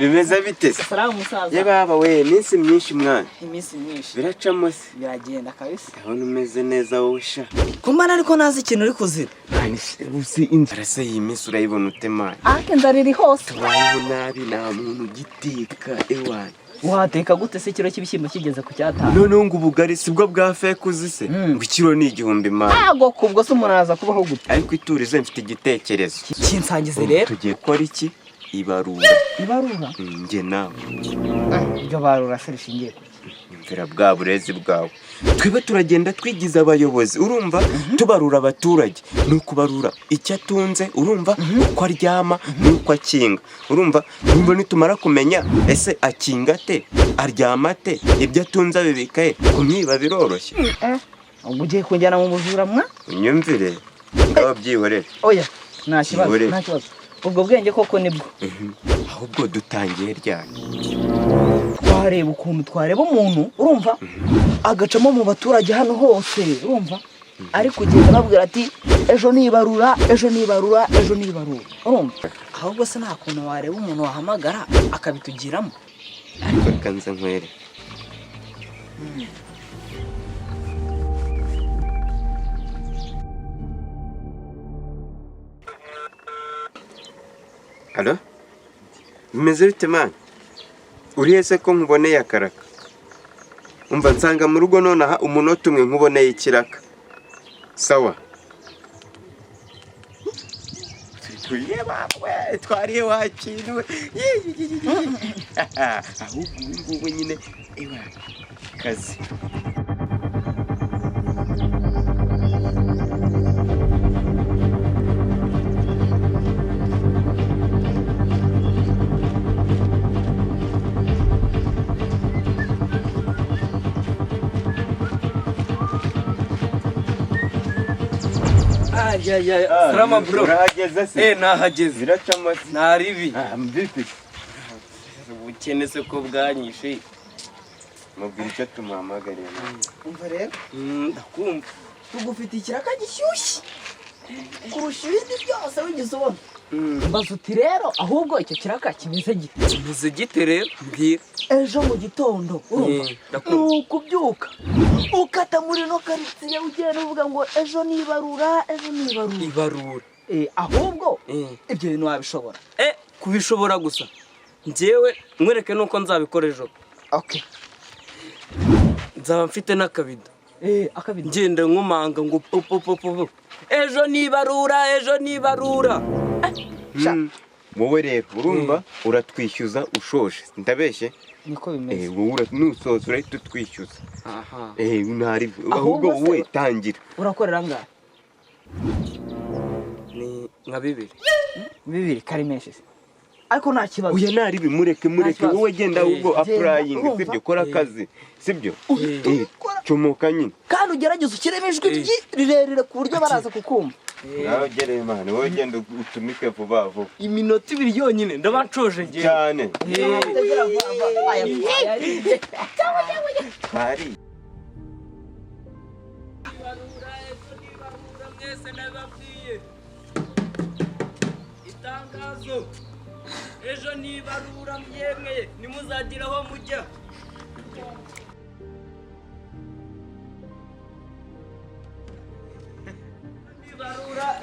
bimeze bite? Salamu musaza. Ye baba we, iminsi myinshi mwana. Iminsi myinshi. Biracamo se. Biragenda kabisa. Ndabona umeze neza wowe sha. Kumbana ariko nazi ikintu uri kuzira. Mani uzi inzara se iyi minsi urayibona ute mani? Ake nzara iri hose. Tubayeho nabi nta muntu ugiteka ewana. Wateka gute se kiro cy'ibishyimbo kigeze ku cyatanu? None ngo ubugari sibwo bwa fake uzi se? Ngo ikiro ni 1000 mani. Ago kubwo se umuntu araza kubaho gute? Ariko iturize mfite igitekerezo. Kinsangize rero. Tugiye gukora iki? Ibarura. Ibarura? Nge nawe. Ibyo barura se rishingiye. Imvira bwa burezi bwawe. Twebe turagenda twigiza abayobozi urumva tubarura abaturage nuko barura icyo atunze urumva uko aryama nuko akinga urumva nimba nitumara kumenya ese akinga te aryama te ibyo atunze abibikaye kumwiba biroroshye ugiye kunjyana mu bujura mwa unyumvire ngaba byihorere oya nta kibazo ubwo bwenge koko nibwo ahubwo dutangiye ryari twareba ukuntu twareba umuntu urumva agacamo mu baturage hano hose urumva ari kugenda babwira ati ejo nibarura urumva ahubwo se nta kuntu wareba umuntu wahamagara akabitugiramo ariko kanze nkwere Alo? Bimeze bite mani? Uriye se ko nkuboneye akaraka? Umva nsanga mu rugo nonaha umunota umwe nkuboneye ikiraka. Sawa. Tuye bawe twariye wakinwe. Ahubwo ngubu nyine ewa kazi. Salama bro. Urahageze se? Nahageze. Biracamo Naribi. Mbipi. Ubukene se ko bwanyishe. Mubwira icyo tumuhamagariye. Umva rero. Ndakumva. Tugufite ikiraka gishyushye. Kurusha ibindi byose wigeze ubona. Mbaza uti rero ahubwo icyo kiraka kimeze gite rero mbwira. Ejo mu gitondo urumva nukubyuka ukata muri no karitsiye ugenda uvuga ngo ejo nibarura. Ahubwo ibyo bintu wabishobora kubishobora gusa njyewe mwereke nuko nzabikora ejo. Okay, nzaba mfite n'akabido akabido ngenda nkumanga ngo popopopo ejo nibarura. Wowe rero urumva uratwishyuza ushoshe ndabeshye niko bimeze. Wowe nusoza urahita utwishyuza. Aha. Ntari ahubwo wowe tangira. Urakorera ngahe? Ni nka 2 kari menshi se. Ariko nta kibazo. Uya nari bimureke wowe genda ahubwo applying sibyo kora akazi sibyo. Comoka nyine. Kandi ugerageza ukiremo ijwi rirerire ku buryo baraza kukumva. Nawe gereye imana wowe genda utumike vuba vuba. Iminota 2 yonyine ndabacoje ngiye cyane. Bari mwese nababwiye itangazo ejo nibarura myemwe nimuzagiraho mujya.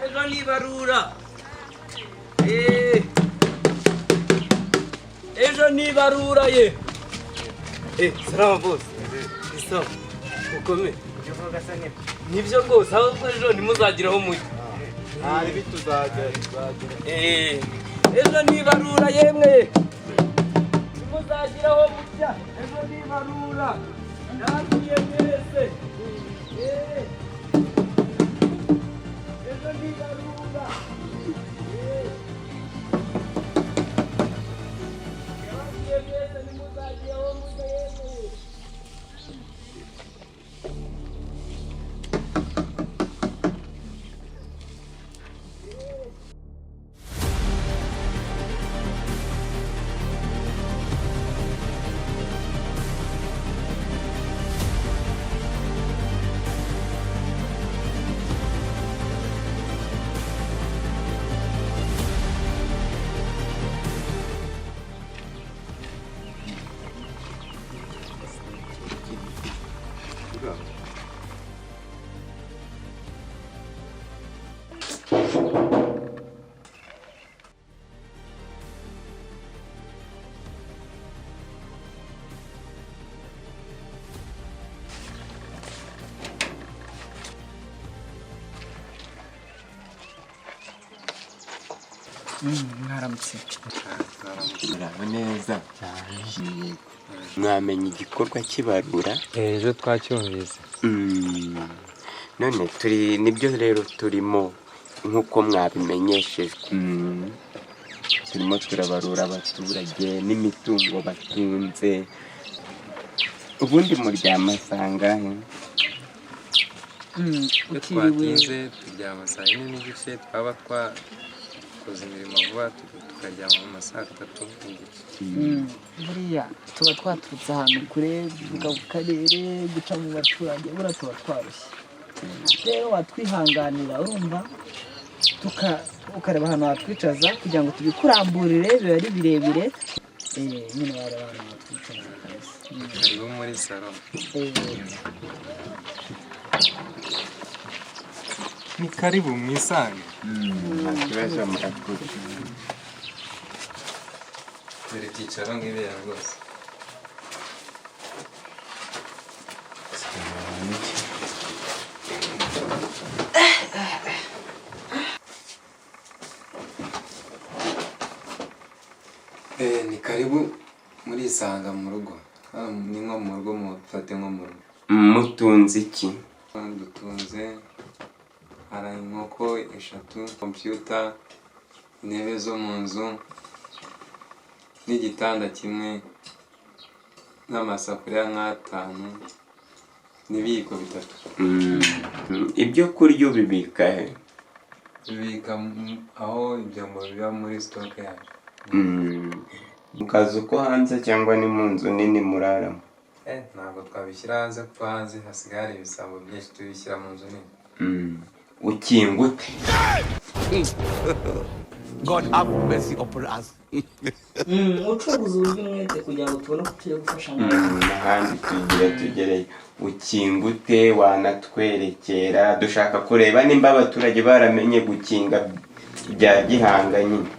Ejo nibarura ejo nibarura ye. Salama boss. Isa ukome nibyo rwose ahubwo ejo nimuzagiraho mujya. ari bituzagera. Ejo nibarura yemwe nimuzagiraho mujya. Ejo nibarura ndagiye mwese. Ejo nibarura ndagiye mwese nimuzagiraho mujya yemwe. mwaramutse. muraho neza mwamenye igikorwa cy'ibarura ejo twacyumvise. none nibyo rero turimo nk'uko mwabimenyeshejwe. turimo turabarura abaturage n'imitungo batunze. ubundi muryama sangahe? Twatinze turyama saa yine n'igice, twaba twakoze imirimo vuba tukaryama mu masaha 3 n'igice. buriya tuba twaturutse ahantu kure tuvuga ku karere guca mu baturage buriya tuba twarushye. rero watwihanganira urumva ukareba ahantu watwicaza kugira ngo tubikuramburire biba ari birebire. nyine wareba ahantu watwicaza kabisa. Hariho muri salo. Ni karibu mwisange. nta kibazo murakoze. Dore icyicaro nk'ibera rwose. Ni karibu muri isanga mu rugo. Ni nko mu rugo mufate nko mu rugo. mutunze iki? Dutunze hari inkoko 3, computer, intebe zo mu nzu n'igitanda kimwe n'amasafuriya 5 n'ibiyiko 3. ibyo kurya ubibika he? Bibika aho ibyombo biba muri stock yaje. mu kazu ko hanze cyangwa ni mu nzu nini muraramo? Ntabwo twabishyira hanze kuko hanze hasigaye hari ibisambo byinshi tubishyira mu nzu nini. ukingute? God have mercy upon us. ucuruza uburyo umwete kugira ngo tubone ko tujya gufasha n'ahandi tugereyo. ukingute wanatwerekera, dushaka kureba nimba abaturage baramenye gukinga bya gihanga nyine,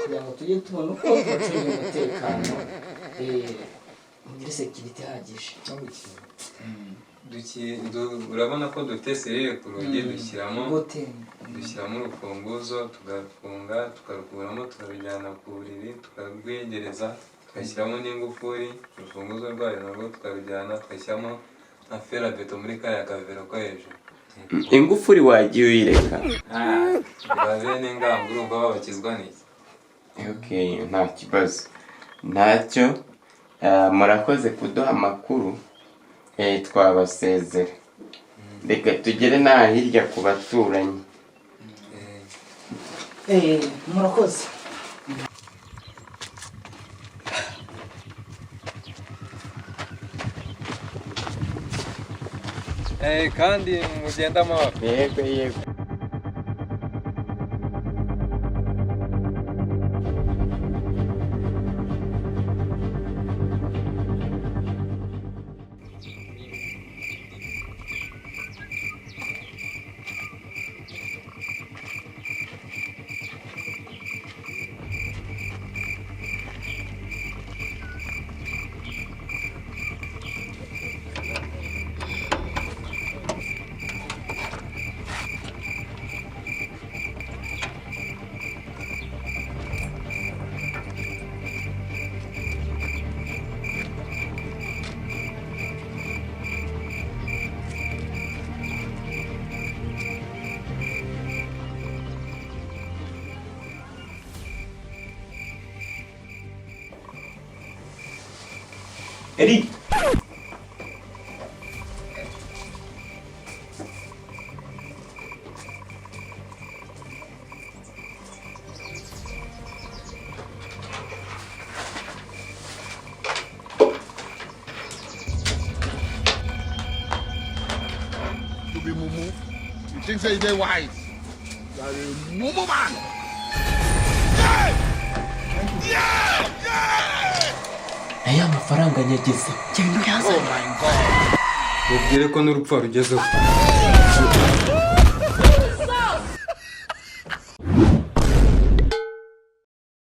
kugira ngo tujye tubona uko bacunga umutekano muri sekirite ihagije. Urabona ko dufite serire ku rugi dushyiramo urufunguzo tugafunga tukarukuramo tukabijyana ku buriri tukarwegereza tugashyiramo n'ingufuri, urufunguzo rwayo narwo tukarujyana tugashyiramo na ferabeto muri kariya kavero ko hejuru. ingufuri wagiye uyireka? bene ngamba urumva babakizwa n'iki? Okay, nta kibazo ntacyo. murakoze kuduha amakuru. twabasezera, reka tugere n'aha hirya ku baturanyi. murakoze. kandi mugenda amahoro. yego Eric. You be mumu. You think say they wise? You are a mumu man. aya mafaranga nyageze cyane. Oh my God. Mubwire ko n'urupfu rugezeho.